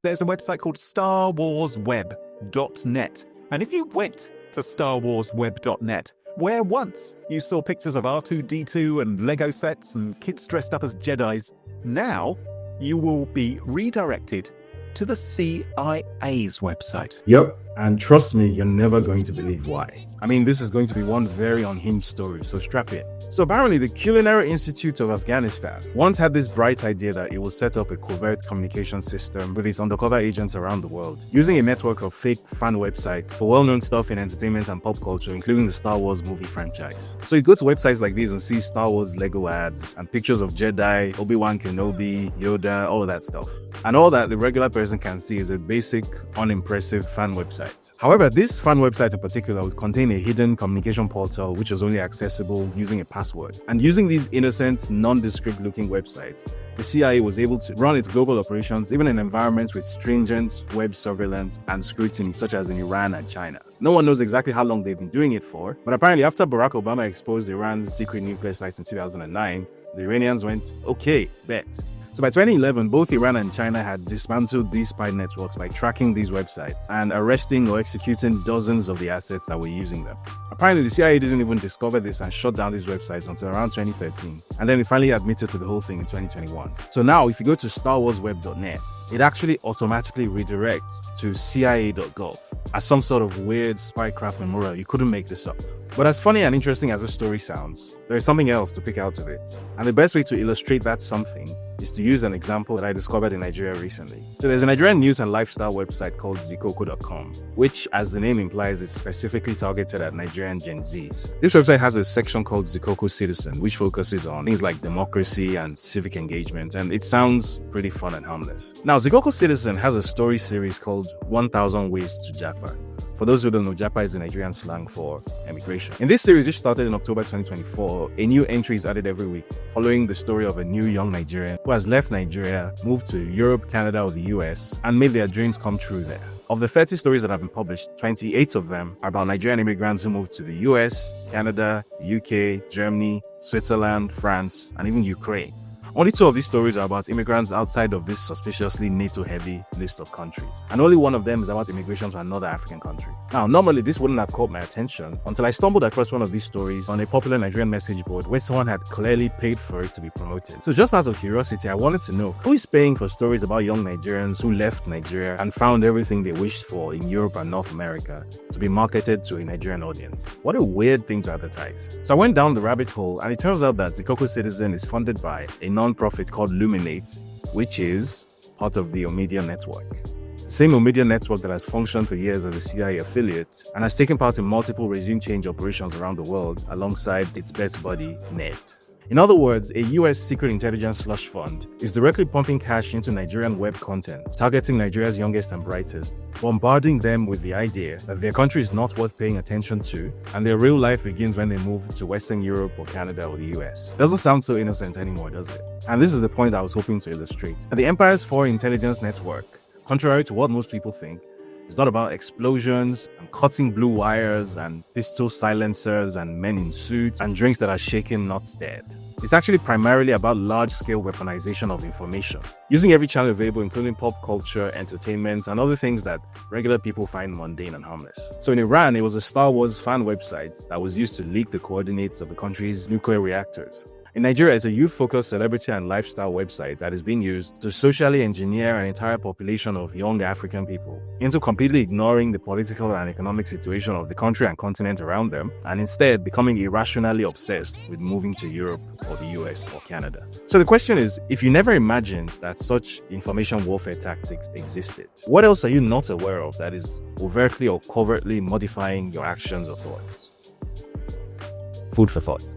there's a website called StarWarsWeb.net. And if you went to StarWarsWeb.net, where once you saw pictures of R2-D2 and Lego sets and kids dressed up as Jedis, now you will be redirected to the CIA's website. Yep, and trust me, you're never going to believe why. I mean, this is going to be one very unhinged story, so strap in. So apparently, the Culinary Institute of Afghanistan once had this bright idea that it will set up a covert communication system with its undercover agents around the world, using a network of fake fan websites for well-known stuff in entertainment and pop culture, including the Star Wars movie franchise. So you go to websites like these and see Star Wars Lego ads and pictures of Jedi, Obi-Wan Kenobi, Yoda, all of that stuff. And all that the regular person can see is a basic, unimpressive fan website. However, this fan website in particular would contain a hidden communication portal which was only accessible using a password. And using these innocent, nondescript looking websites, the CIA was able to run its global operations even in environments with stringent web surveillance and scrutiny, such as in Iran and China. No one knows exactly how long they've been doing it for, but apparently after Barack Obama exposed Iran's secret nuclear sites in 2009, the Iranians went, okay, bet. So by 2011, both Iran and China had dismantled these spy networks by tracking these websites and arresting or executing dozens of the assets that were using them. Apparently, the CIA didn't even discover this and shut down these websites until around 2013, and then it finally admitted to the whole thing in 2021. So now, if you go to StarWarsWeb.net, it actually automatically redirects to CIA.gov as some sort of weird spycraft memorial. You couldn't make this up. But as funny and interesting as this story sounds, there is something else to pick out of it. And the best way to illustrate that something is to use an example that I discovered in Nigeria recently. So there's a Nigerian news and lifestyle website called Zikoko.com, which, as the name implies, is specifically targeted at Nigerian Gen Zs. This website has a section called Zikoko Citizen, which focuses on things like democracy and civic engagement, and it sounds pretty fun and harmless. Now, Zikoko Citizen has a story series called 1000 Ways to Japa. For those who don't know, Japa is the Nigerian slang for emigration. In this series, which started in October 2024, a new entry is added every week, following the story of a new young Nigerian who has left Nigeria, moved to Europe, Canada, or the US, and made their dreams come true there. Of the 30 stories that have been published, 28 of them are about Nigerian immigrants who moved to the US, Canada, the UK, Germany, Switzerland, France, and even Ukraine. Only 2 of these stories are about immigrants outside of this suspiciously NATO-heavy list of countries, and only one of them is about immigration to another African country. Now, normally this wouldn't have caught my attention until I stumbled across one of these stories on a popular Nigerian message board where someone had clearly paid for it to be promoted. So just out of curiosity, I wanted to know who is paying for stories about young Nigerians who left Nigeria and found everything they wished for in Europe and North America to be marketed to a Nigerian audience. What a weird thing to advertise. So I went down the rabbit hole, and it turns out that Zikoko Citizen is funded by a non-profit called Luminate, which is part of the Omidyar network. The same Omidyar network that has functioned for years as a CIA affiliate and has taken part in multiple regime change operations around the world alongside its best buddy, NED. In other words, a US secret intelligence slush fund is directly pumping cash into Nigerian web content, targeting Nigeria's youngest and brightest, bombarding them with the idea that their country is not worth paying attention to, and their real life begins when they move to Western Europe or Canada or the US. Doesn't sound so innocent anymore, does it? And this is the point I was hoping to illustrate. That the Empire's Foreign Intelligence Network, contrary to what most people think, is not about explosions and cutting blue wires and pistol silencers and men in suits and drinks that are shaken, not stirred. It's actually primarily about large-scale weaponization of information, using every channel available, including pop culture, entertainment, and other things that regular people find mundane and harmless. So in Iran, it was a Star Wars fan website that was used to leak the coordinates of the country's nuclear reactors. In Nigeria, it's a youth-focused celebrity and lifestyle website that is being used to socially engineer an entire population of young African people into completely ignoring the political and economic situation of the country and continent around them, and instead becoming irrationally obsessed with moving to Europe or the US or Canada. So the question is, if you never imagined that such information warfare tactics existed, what else are you not aware of that is overtly or covertly modifying your actions or thoughts? Food for thought.